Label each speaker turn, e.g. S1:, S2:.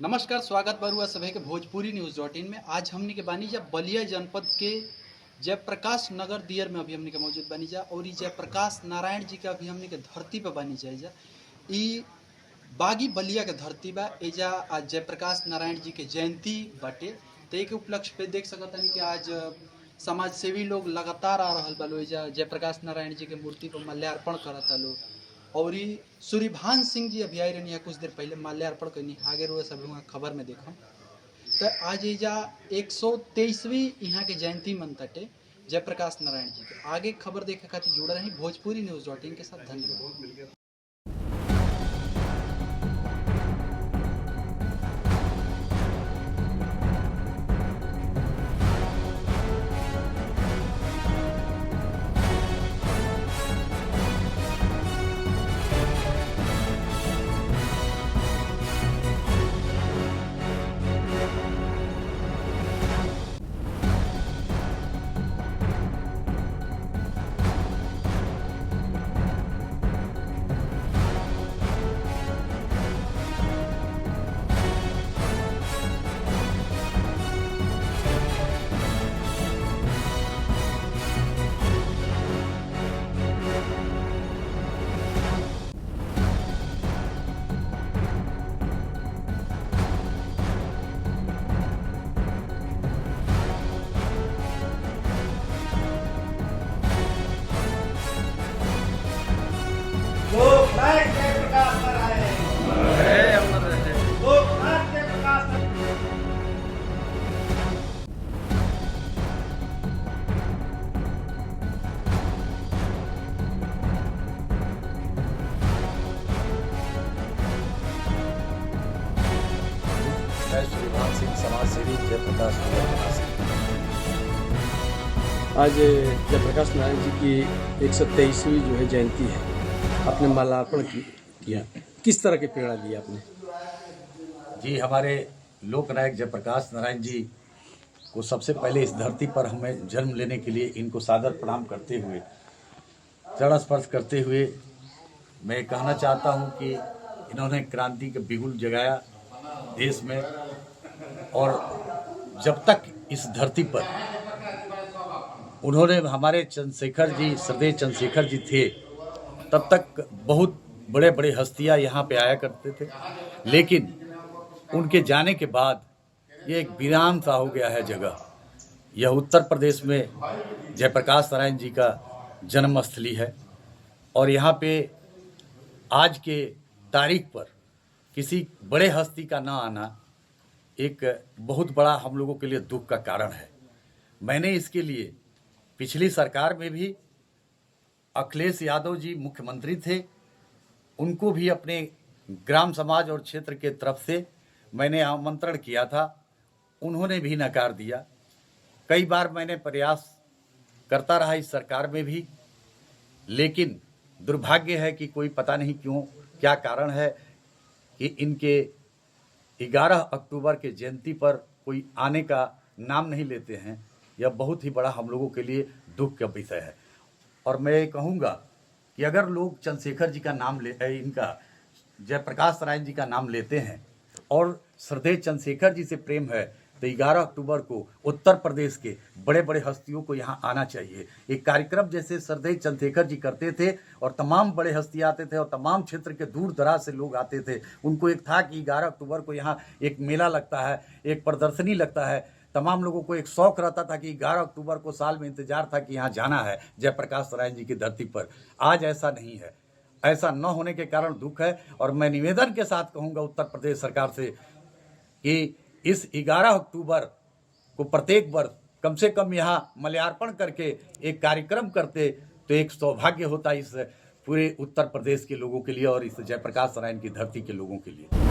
S1: नमस्कार, स्वागत बरुआ सभी के भोजपुरी न्यूज़.in में। आज हमने के बानी जा बलिया जनपद के जयप्रकाश नगर दियर में अभी हमने के मौजूद बानी जा और ये जयप्रकाश नारायण जी का अभी हमने के धरती पर बानी जा ई बागी बलिया के धरती बा। एजा आज जयप्रकाश नारायण जी के जयंती बाटे, तो एक उपलक्ष्य पे देख सकतानी कि आज समाज सेवी लोग लगातार आ रहल बा। एजा जयप्रकाश नारायण जी के मूर्ति पर माल्यार्पण करता लोग और सूर्यभान सिंह जी अभी आए रही कुछ देर पहले माल्यार्पण करनी आगे रोए सब वहाँ खबर में देखो। तो आज एजा 123वीं यहाँ के जयंती मनताटे जयप्रकाश नारायण जी के। आगे खबर देखे खातिर जुड़ रही भोजपुरी न्यूज़.in के साथ। धन्यवाद।
S2: लोकनायक जयप्रकाश नारायण लोकनायक जयप्रकाश
S3: मैं सूर्यभान सिंह, समाज सेवी, जयप्रकाश नारायण।
S4: आज जयप्रकाश नारायण जी की 123वीं जो है जयंती है। आपने माल्यार्पण किया, किस तरह के प्रेरणा ली आपने?
S3: जी, हमारे लोकनायक जयप्रकाश नारायण जी को सबसे पहले इस धरती पर हमें जन्म लेने के लिए इनको सादर प्रणाम करते हुए, चरण स्पर्श करते हुए मैं कहना चाहता हूं कि इन्होंने क्रांति के बिगुल जगाया देश में। और जब तक इस धरती पर उन्होंने हमारे चंद्रशेखर जी, श्रद्धेय चंद्रशेखर जी थे, तब तक बहुत बड़े बड़े हस्तियां यहाँ पे आया करते थे। लेकिन उनके जाने के बाद ये एक वीरान सा हो गया है जगह। यह उत्तर प्रदेश में जयप्रकाश नारायण जी का जन्मस्थली है और यहाँ पे आज के तारीख पर किसी बड़े हस्ती का ना आना एक बहुत बड़ा हम लोगों के लिए दुख का कारण है। मैंने इसके लिए पिछली सरकार में भी अखिलेश यादव जी मुख्यमंत्री थे, उनको भी अपने ग्राम समाज और क्षेत्र के तरफ से मैंने आमंत्रण किया था, उन्होंने भी नकार दिया। कई बार मैंने प्रयास करता रहा इस सरकार में भी, लेकिन दुर्भाग्य है कि कोई पता नहीं क्यों, क्या कारण है कि इनके 11 अक्टूबर के जयंती पर कोई आने का नाम नहीं लेते हैं। यह बहुत ही बड़ा हम लोगों के लिए दुख का विषय है। और मैं कहूँगा कि अगर लोग चंद्रशेखर जी का नाम इनका जयप्रकाश नारायण जी का नाम लेते हैं और श्रद्धेय चंद्रशेखर जी से प्रेम है, तो 11 अक्टूबर को उत्तर प्रदेश के बड़े बड़े हस्तियों को यहाँ आना चाहिए। एक कार्यक्रम जैसे श्रद्धेय चंद्रशेखर जी करते थे और तमाम बड़े हस्ती आते थे और तमाम क्षेत्र के दूर दराज से लोग आते थे। उनको एक था कि 11 अक्टूबर को यहाँ एक मेला लगता है, एक प्रदर्शनी लगता है। तमाम लोगों को एक शौक रहता था कि 11 अक्टूबर को साल में इंतजार था कि यहाँ जाना है जयप्रकाश नारायण जी की धरती पर। आज ऐसा नहीं है। ऐसा न होने के कारण दुख है। और मैं निवेदन के साथ कहूँगा उत्तर प्रदेश सरकार से कि इस 11 अक्टूबर को प्रत्येक वर्ष कम से कम यहाँ माल्यार्पण करके एक कार्यक्रम करते तो एक सौभाग्य होता इस पूरे उत्तर प्रदेश के लोगों के लिए और इस जयप्रकाश नारायण की धरती के लोगों के लिए।